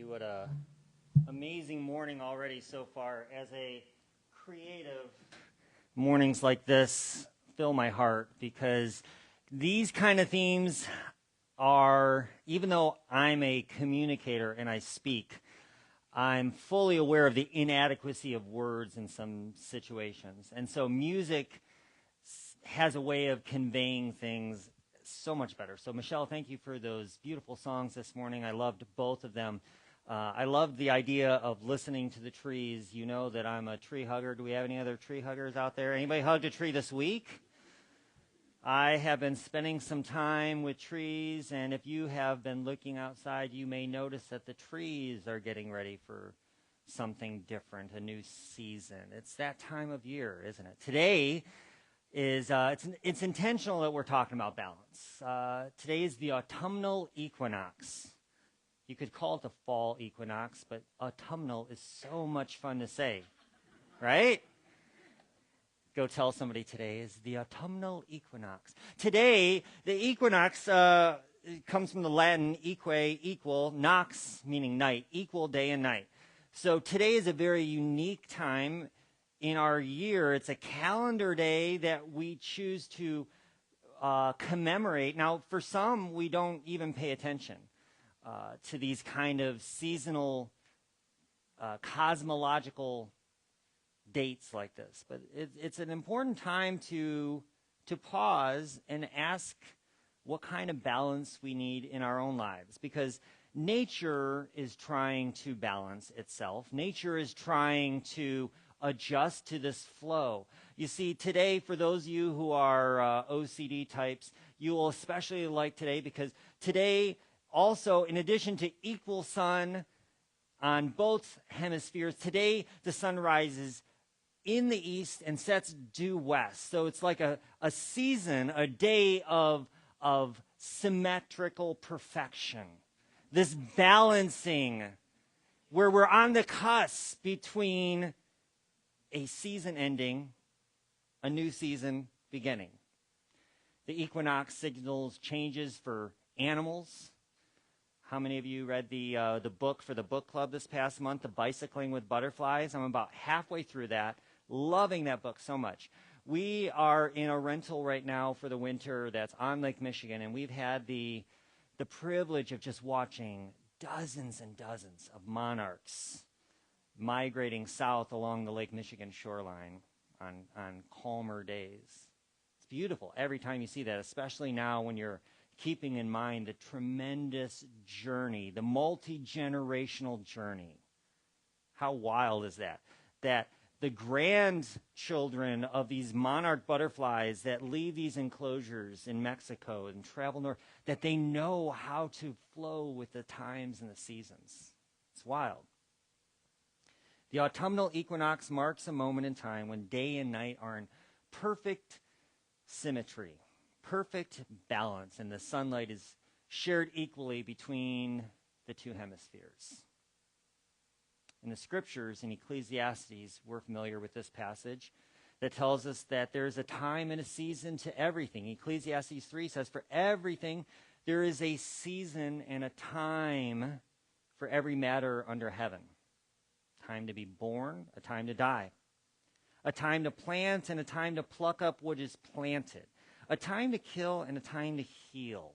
you what a amazing morning already so far. As a creative, mornings like this fill my heart because these kind of themes are, even though I'm a communicator and I speak, I'm fully aware of the inadequacy of words in some situations. And so music has a way of conveying things so much better. So Michelle, thank you for those beautiful songs this morning. I loved both of them. I loved the idea of listening to the trees. You know that I'm a tree hugger. Do we have any other tree huggers out there? Anybody hugged a tree this week? I have been spending some time with trees, and if you have been looking outside, you may notice that the trees are getting ready for something different, a new season. It's that time of year, isn't it? Today is it's intentional that we're talking about balance. Today is the autumnal equinox. You could call it the fall equinox, but autumnal is so much fun to say, right? Go tell somebody today is the autumnal equinox. Today, the equinox comes from the Latin eque, equal, nox, meaning night, equal day and night. So today is a very unique time in our year. It's a calendar day that we choose to commemorate. Now, for some, we don't even pay attention to these kind of seasonal, cosmological dates like this. But it's an important time to pause and ask what kind of balance we need in our own lives. Because nature is trying to balance itself. Nature is trying to adjust to this flow. You see, today, for those of you who are OCD types, you will especially like today because today also, in addition to equal sun on both hemispheres, today the sun rises in the east and sets due west. So it's like a season, a day of symmetrical perfection. This balancing where we're on the cusp between a season ending, a new season beginning. The equinox signals changes for animals. How many of you read the book for the book club this past month, The Bicycling with Butterflies? I'm about halfway through that, loving that book so much. We are in a rental right now for the winter that's on Lake Michigan, and we've had the privilege of just watching dozens and dozens of monarchs migrating south along the Lake Michigan shoreline on calmer days. It's beautiful every time you see that, especially now when you're keeping in mind the tremendous journey, the multi-generational journey. How wild is that? That the grandchildren of these monarch butterflies that leave these enclosures in Mexico and travel north, that they know how to flow with the times and the seasons. It's wild. The autumnal equinox marks a moment in time when day and night are in perfect symmetry, perfect balance, and the sunlight is shared equally between the two hemispheres. In the scriptures, in Ecclesiastes, we're familiar with this passage that tells us that there's a time and a season to everything. Ecclesiastes 3 says, for everything, there is a season and a time for every matter under heaven. Time to be born, a time to die. A time to plant and a time to pluck up what is planted. A time to kill and a time to heal.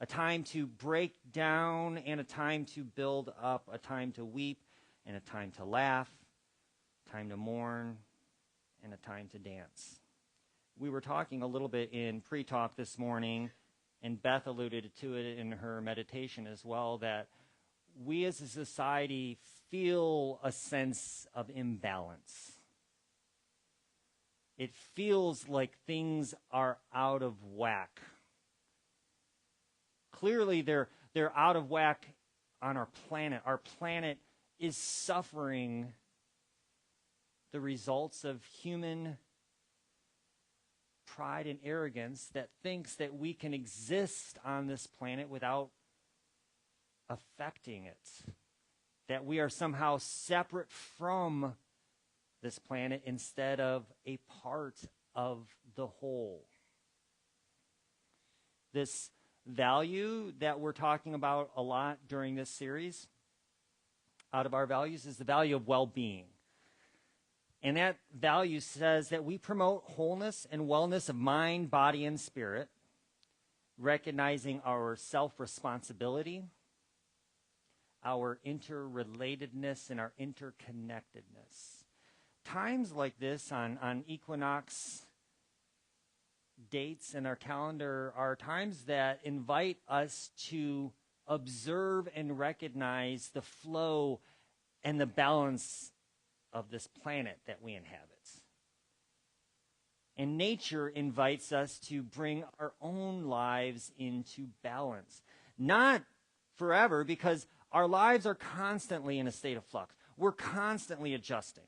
A time to break down and a time to build up. A time to weep and a time to laugh. A time to mourn and a time to dance. We were talking a little bit in pre-talk this morning, and Beth alluded to it in her meditation as well, that we as a society feel a sense of imbalance. It feels like things are out of whack. Clearly, they're out of whack on our planet. Our planet is suffering the results of human pride and arrogance that thinks that we can exist on this planet without affecting it. That we are somehow separate from this planet instead of a part of the whole. This value that we're talking about a lot during this series out of our values is the value of well-being. And that value says that we promote wholeness and wellness of mind, body, and spirit, recognizing our self-responsibility, our interrelatedness, and our interconnectedness. Times like this on equinox dates in our calendar are times that invite us to observe and recognize the flow and the balance of this planet that we inhabit. And nature invites us to bring our own lives into balance. Not forever, because our lives are constantly in a state of flux. We're constantly adjusting.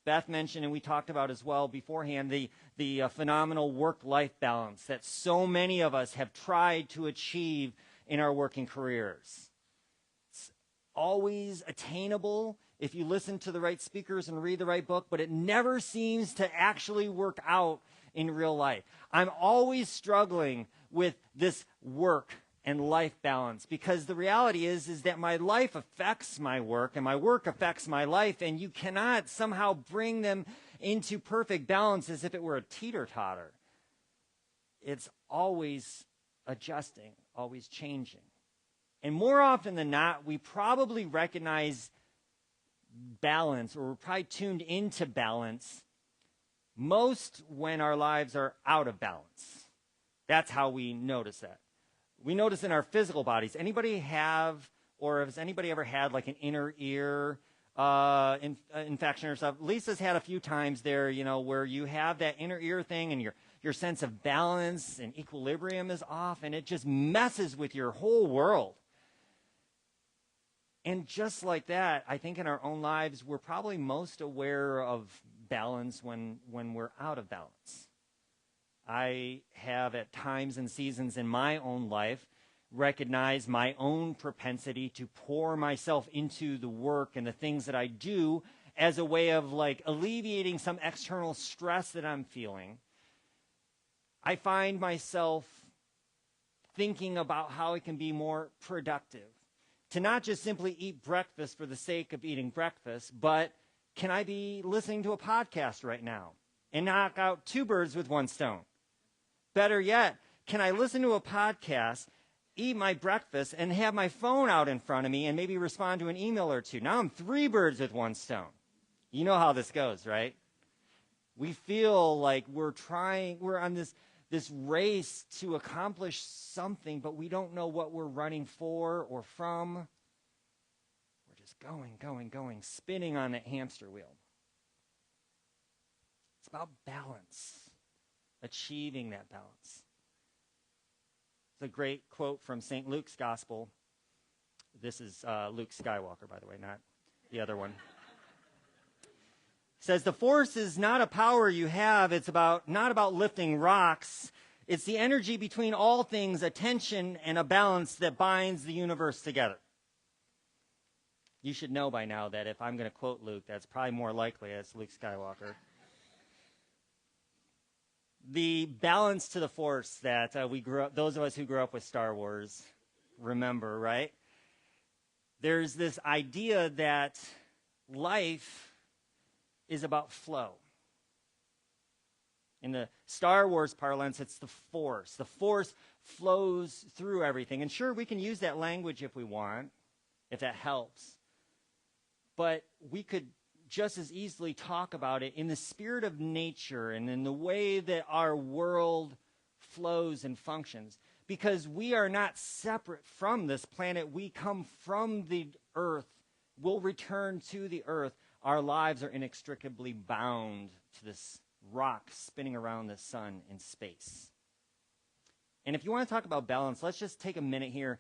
Beth mentioned, and we talked about as well beforehand, the phenomenal work-life balance that so many of us have tried to achieve in our working careers. It's always attainable if you listen to the right speakers and read the right book, but it never seems to actually work out in real life. I'm always struggling with this work and life balance, because the reality is that my life affects my work and my work affects my life, and you cannot somehow bring them into perfect balance as if it were a teeter-totter. It's always adjusting, always changing. And more often than not, we probably recognize balance, or we're probably tuned into balance most when our lives are out of balance. That's how we notice that. We notice in our physical bodies. Anybody have, or has anybody ever had like an inner ear infection or stuff? Lisa's had a few times there, where you have that inner ear thing and your sense of balance and equilibrium is off, and it just messes with your whole world. And just like that, I think in our own lives, we're probably most aware of balance when we're out of balance. I have at times and seasons in my own life recognized my own propensity to pour myself into the work and the things that I do as a way of like alleviating some external stress that I'm feeling. I find myself thinking about how I can be more productive. To not just simply eat breakfast for the sake of eating breakfast, but can I be listening to a podcast right now and knock out 2 birds with 1 stone? Better yet, can I listen to a podcast, eat my breakfast, and have my phone out in front of me and maybe respond to an email or 2? Now I'm 3 birds with 1 stone. You know how this goes, right? We feel like we're on this race to accomplish something, but we don't know what we're running for or from. We're just going, spinning on that hamster wheel. It's about balance, achieving that balance. It's a great quote from St. Luke's Gospel. This is Luke Skywalker, by the way, not the other one. Says, the force is not a power you have. It's not about lifting rocks. It's the energy between all things, a tension and a balance that binds the universe together. You should know by now that if I'm going to quote Luke, that's probably more likely as Luke Skywalker. The balance to the force that those of us who grew up with Star Wars remember, right? There's this idea that life is about flow. In the Star Wars parlance, it's the force. The force flows through everything. And sure, we can use that language if we want, if that helps. But we could just as easily talk about it in the spirit of nature and in the way that our world flows and functions. Because we are not separate from this planet. We come from the earth. We'll return to the earth. Our lives are inextricably bound to this rock spinning around the sun in space. And if you want to talk about balance, let's just take a minute here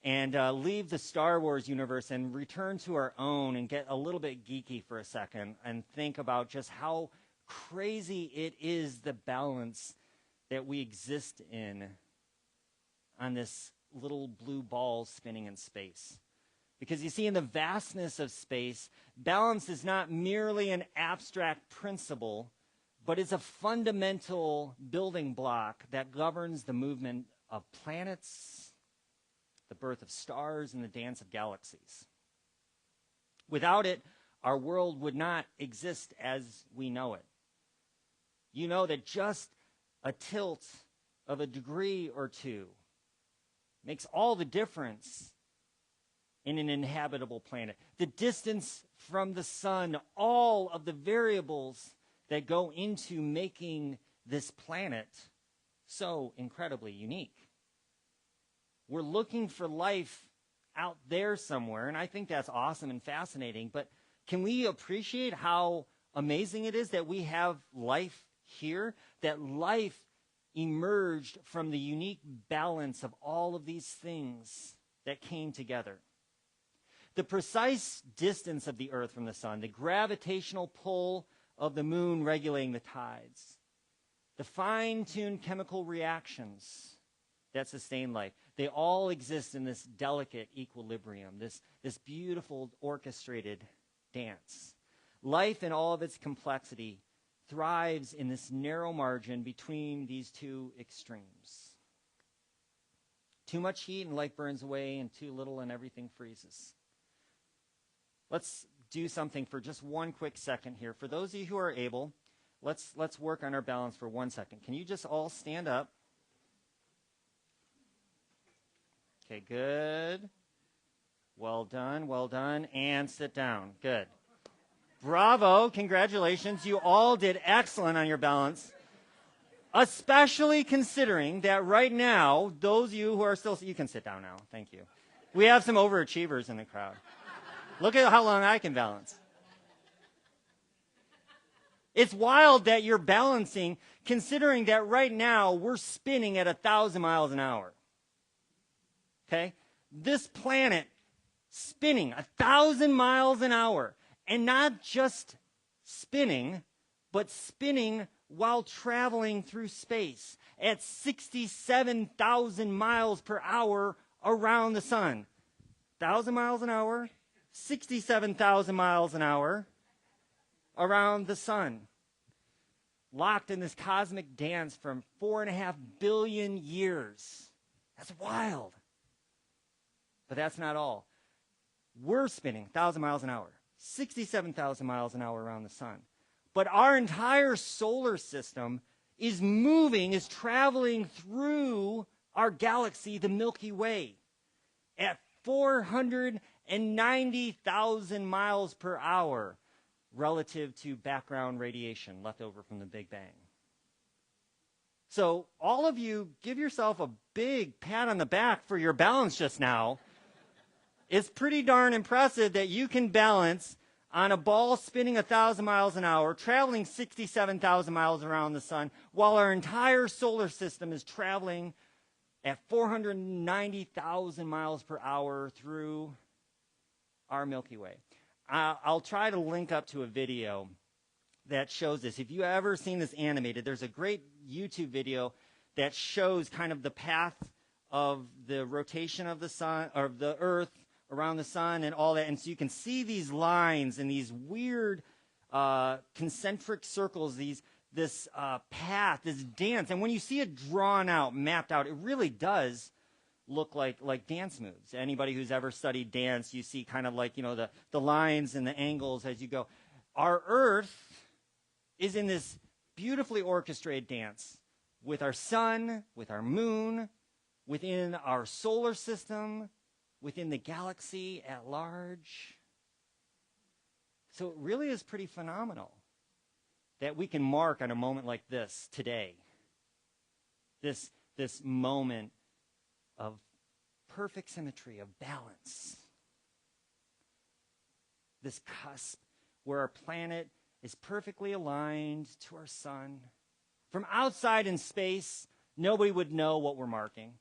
and leave the Star Wars universe and return to our own and get a little bit geeky for a second and think about just how crazy it is, the balance that we exist in on this little blue ball spinning in space. Because you see, in the vastness of space, balance is not merely an abstract principle, but it's a fundamental building block that governs the movement of planets, the birth of stars, and the dance of galaxies. Without it, our world would not exist as we know it. You know that just a tilt of a degree or two makes all the difference in an inhabitable planet. The distance from the sun, all of the variables that go into making this planet so incredibly unique. We're looking for life out there somewhere, and I think that's awesome and fascinating, but can we appreciate how amazing it is that we have life here, that life emerged from the unique balance of all of these things that came together? The precise distance of the earth from the sun, the gravitational pull of the moon regulating the tides, the fine-tuned chemical reactions that sustain life, they all exist in this delicate equilibrium, this beautiful orchestrated dance. Life in all of its complexity thrives in this narrow margin between these two extremes. Too much heat and life burns away, and too little and everything freezes. Let's do something for just one quick second here. For those of you who are able, let's work on our balance for 1 second. Can you just all stand up? Okay, good. Well done, and sit down. Good. Bravo, congratulations. You all did excellent on your balance, especially considering that right now, those of you who are still, you can sit down now, thank you. We have some overachievers in the crowd. Look at how long I can balance. It's wild that you're balancing, considering that right now we're spinning at 1,000 miles an hour. Okay? This planet spinning 1,000 miles an hour. And not just spinning, but spinning while traveling through space at 67,000 miles per hour around the sun. 1,000 miles an hour, 67,000 miles an hour around the sun. Locked in this cosmic dance from 4.5 billion years. That's wild. But that's not all. We're spinning 1,000 miles an hour, 67,000 miles an hour around the sun. But our entire solar system is moving, is traveling through our galaxy, the Milky Way, at 490,000 miles per hour relative to background radiation left over from the Big Bang. So all of you, give yourself a big pat on the back for your balance just now. It's pretty darn impressive that you can balance on a ball spinning 1,000 miles an hour, traveling 67,000 miles around the sun, while our entire solar system is traveling at 490,000 miles per hour through our Milky Way. I'll try to link up to a video that shows this. If you've ever seen this animated, there's a great YouTube video that shows kind of the path of the rotation of the sun, or the Earth, around the sun and all that. And so you can see these lines and these weird concentric circles, this path, this dance. And when you see it drawn out, mapped out, it really does look like dance moves. Anybody who's ever studied dance, you see kind of like, the lines and the angles as you go. Our Earth is in this beautifully orchestrated dance with our sun, with our moon, within our solar system, within the galaxy at large. So it really is pretty phenomenal that we can mark on a moment like this today. This moment of perfect symmetry, of balance. This cusp where our planet is perfectly aligned to our sun. From outside in space, nobody would know what we're marking.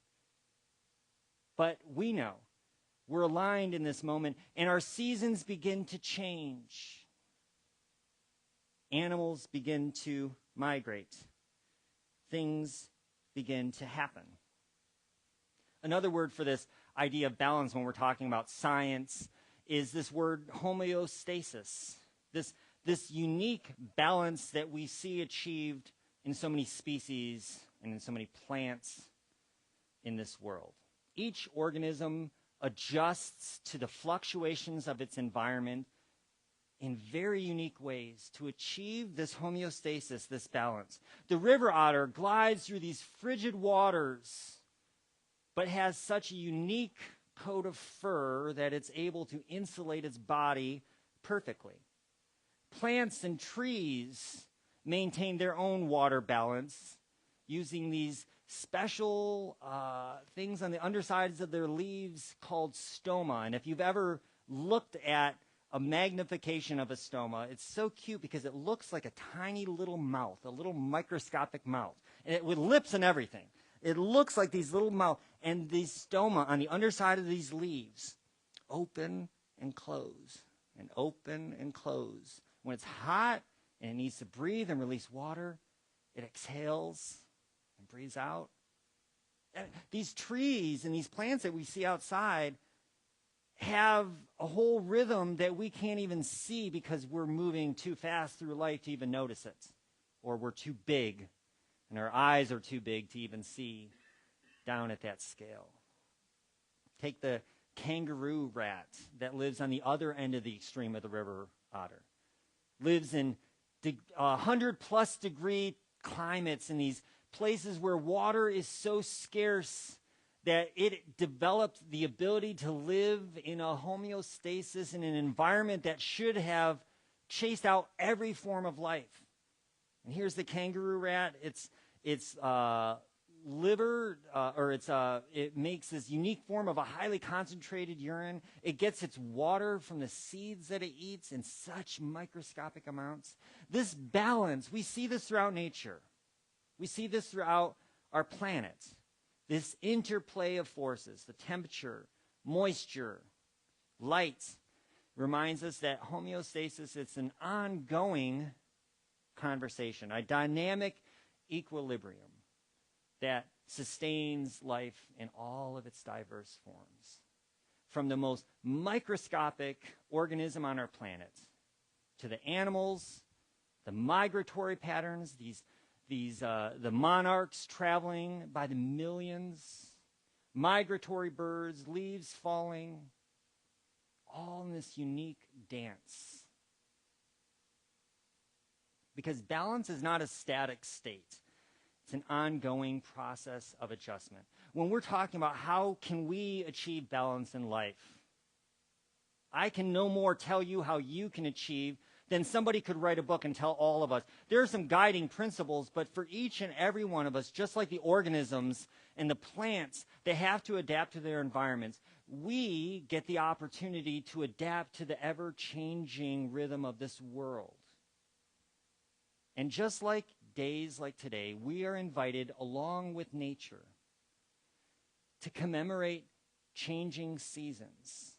But we know. We're aligned in this moment, and our seasons begin to change. Animals begin to migrate. Things begin to happen. Another word for this idea of balance when we're talking about science is this word homeostasis. This unique balance that we see achieved in so many species and in so many plants in this world. Each organism adjusts to the fluctuations of its environment in very unique ways to achieve this homeostasis, this balance. The river otter glides through these frigid waters, but has such a unique coat of fur that it's able to insulate its body perfectly. Plants and trees maintain their own water balance using these special things on the undersides of their leaves called stoma. And if you've ever looked at a magnification of a stoma, it's so cute because it looks like a tiny little mouth, a little microscopic mouth, and it with lips and everything. It looks like these little mouth, and these stoma on the underside of these leaves open and close, and open and close. When it's hot and it needs to breathe and release water, it exhales and breathes out. And these trees and these plants that we see outside have a whole rhythm that we can't even see because we're moving too fast through life to even notice it. Or we're too big, and our eyes are too big to even see down at that scale. Take the kangaroo rat that lives on the other end of the extreme of the river otter. Lives in 100-plus degree climates in these places where water is so scarce that it developed the ability to live in a homeostasis in an environment that should have chased out every form of life. And here's the kangaroo rat. Its liver, it makes this unique form of a highly concentrated urine. It gets its water from the seeds that it eats in such microscopic amounts. This balance, we see this throughout nature. We see this throughout our planet. This interplay of forces, the temperature, moisture, light, reminds us that homeostasis, it's an ongoing conversation, a dynamic equilibrium that sustains life in all of its diverse forms. From the most microscopic organism on our planet to the animals, the migratory patterns, the monarchs traveling by the millions, migratory birds, leaves falling, all in this unique dance. Because balance is not a static state. It's an ongoing process of adjustment. When we're talking about how can we achieve balance in life, I can no more tell you how you can achieve than somebody could write a book and tell all of us. There are some guiding principles, but for each and every one of us, just like the organisms and the plants, they have to adapt to their environments. We get the opportunity to adapt to the ever-changing rhythm of this world. And just like days like today, we are invited, along with nature, to commemorate changing seasons,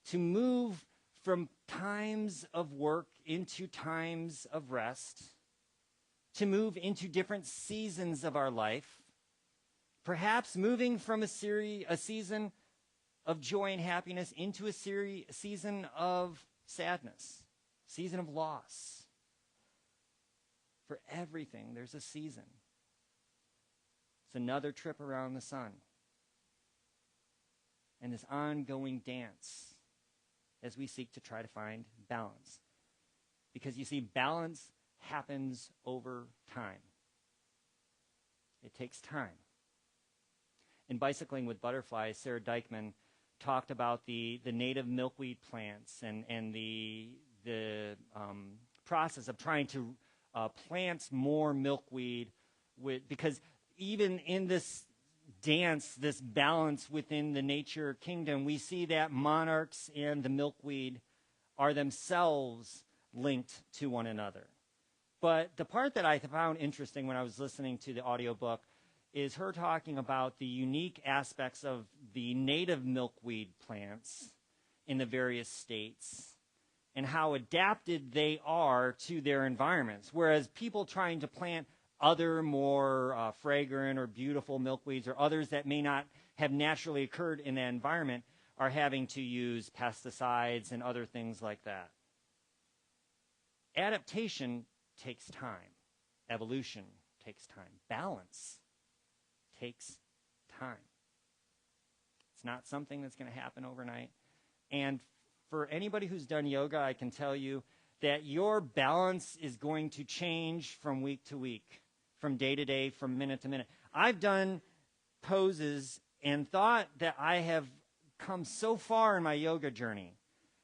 to move from times of work into times of rest, to move into different seasons of our life, perhaps moving from a season of joy and happiness into a season of sadness, season of loss. For everything, there's a season. It's another trip around the sun. And this ongoing dance as we seek to try to find balance. Because you see, balance happens over time. It takes time. In Bicycling with Butterflies, Sarah Dykman talked about the native milkweed plants and the process of trying to plant more milkweed because even in this dance, this balance within the nature kingdom, we see that monarchs and the milkweed are themselves linked to one another. But the part that I found interesting when I was listening to the audiobook is her talking about the unique aspects of the native milkweed plants in the various states and how adapted they are to their environments, whereas people trying to plant other more fragrant or beautiful milkweeds or others that may not have naturally occurred in that environment are having to use pesticides and other things like that. Adaptation takes time. Evolution takes time. Balance takes time. It's not something that's going to happen overnight. And for anybody who's done yoga, I can tell you that your balance is going to change from week to week, from day to day, from minute to minute. I've done poses and thought that I have come so far in my yoga journey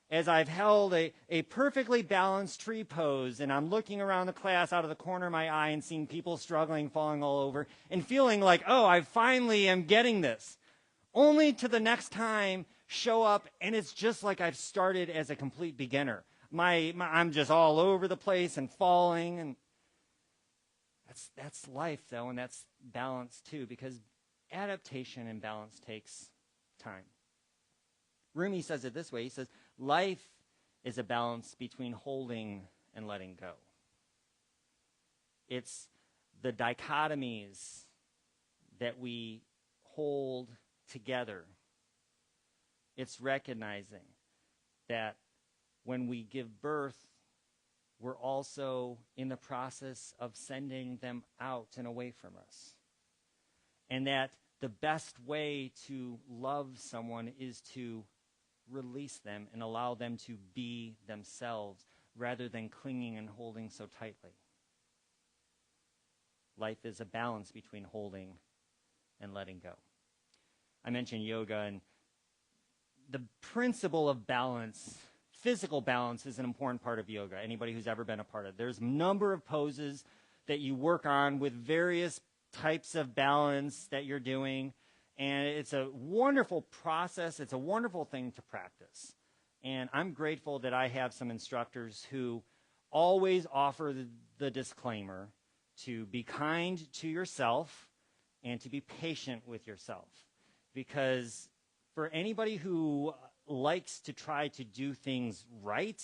as I've held a perfectly balanced tree pose, and I'm looking around the class out of the corner of my eye and seeing people struggling, falling all over, and feeling like, oh, I finally am getting this. Only to the next time show up, and it's just like I've started as a complete beginner. I'm just all over the place and falling, and that's life, though, and that's balance, too, because adaptation and balance takes time. Rumi says it this way. He says, life is a balance between holding and letting go. It's the dichotomies that we hold together. It's recognizing that when we give birth, we're also in the process of sending them out and away from us. And that the best way to love someone is to release them and allow them to be themselves rather than clinging and holding so tightly. Life is a balance between holding and letting go. I mentioned yoga, and the principle of balance, physical balance, is an important part of yoga. Anybody who's ever been a part of it. There's a number of poses that you work on with various types of balance that you're doing. And it's a wonderful process. It's a wonderful thing to practice. And I'm grateful that I have some instructors who always offer the disclaimer to be kind to yourself and to be patient with yourself. Because for anybody who likes to try to do things right,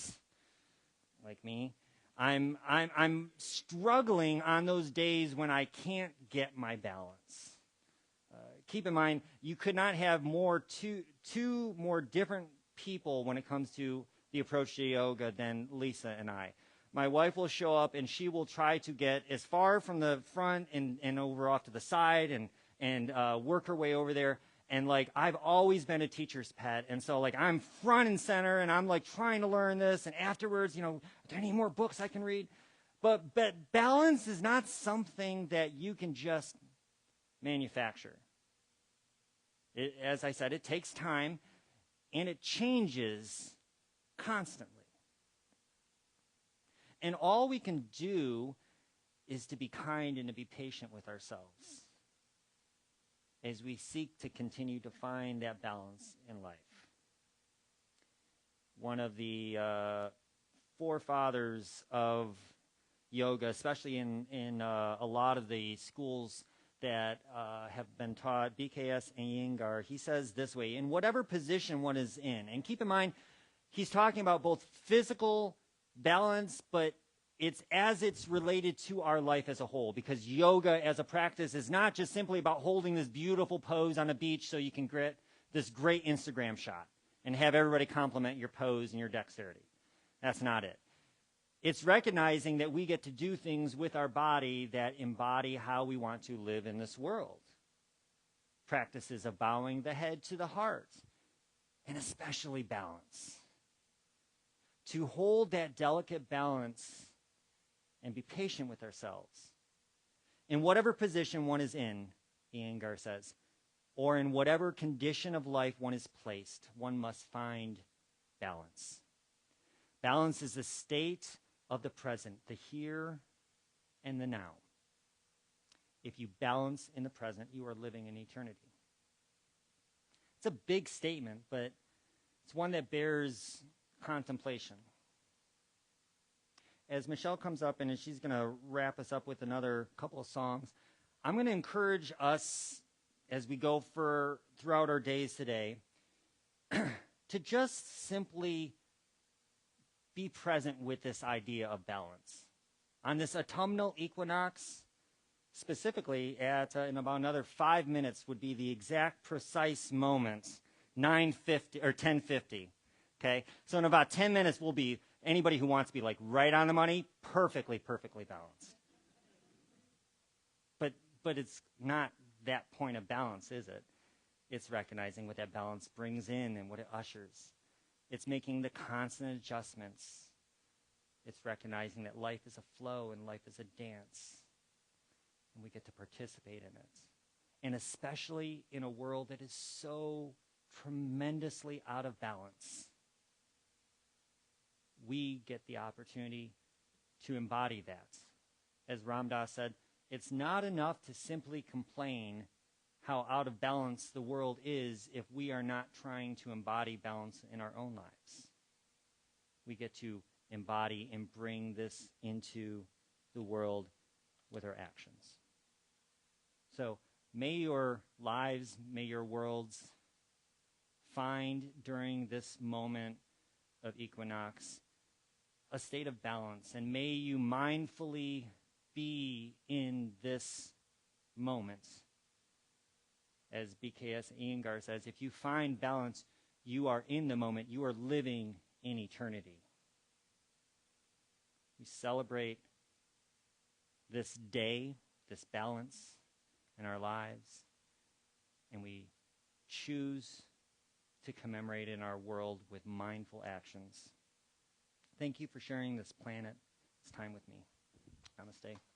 like me, I'm struggling on those days when I can't get my balance. Keep in mind, you could not have two more different people when it comes to the approach to yoga than Lisa and I. My wife will show up, and she will try to get as far from the front and over off to the side and work her way over there. And, like, I've always been a teacher's pet, and so, like, I'm front and center, and I'm, like, trying to learn this, and afterwards, are there any more books I can read? But balance is not something that you can just manufacture. As I said, it takes time, and it changes constantly. And all we can do is to be kind and to be patient with ourselves as we seek to continue to find that balance in life. One of the forefathers of yoga, especially in a lot of the schools that have been taught, BKS and Iyengar, he says this way: in whatever position one is in, and keep in mind, he's talking about both physical balance, but it's related to our life as a whole, because yoga as a practice is not just simply about holding this beautiful pose on a beach so you can get this great Instagram shot and have everybody compliment your pose and your dexterity. That's not it. It's recognizing that we get to do things with our body that embody how we want to live in this world. Practices of bowing the head to the heart, and especially balance. To hold that delicate balance and be patient with ourselves. In whatever position one is in, Iyengar says, or in whatever condition of life one is placed, one must find balance. Balance is the state of the present, the here and the now. If you balance in the present, you are living in eternity. It's a big statement, but it's one that bears contemplation. As Michelle comes up and as she's going to wrap us up with another couple of songs, I'm going to encourage us as we go throughout our days today to just simply be present with this idea of balance. On this autumnal equinox, specifically in about another 5 minutes would be the exact precise moment, 9:50 or 10:50. Okay, so in about 10 minutes we'll be, anybody who wants to be like right on the money, perfectly balanced. But it's not that point of balance, is it? It's recognizing what that balance brings in and what it ushers. It's making the constant adjustments. It's recognizing that life is a flow and life is a dance, and we get to participate in it. And especially in a world that is so tremendously out of balance, we get the opportunity to embody that. As Ram Dass said, it's not enough to simply complain how out of balance the world is if we are not trying to embody balance in our own lives. We get to embody and bring this into the world with our actions. So may your lives, may your worlds find during this moment of equinox a state of balance, and may you mindfully be in this moment. As BKS Iyengar says, if you find balance, you are in the moment, you are living in eternity. We celebrate this day, this balance in our lives, and we choose to commemorate in our world with mindful actions. Thank you for sharing this planet, this time with me. Namaste.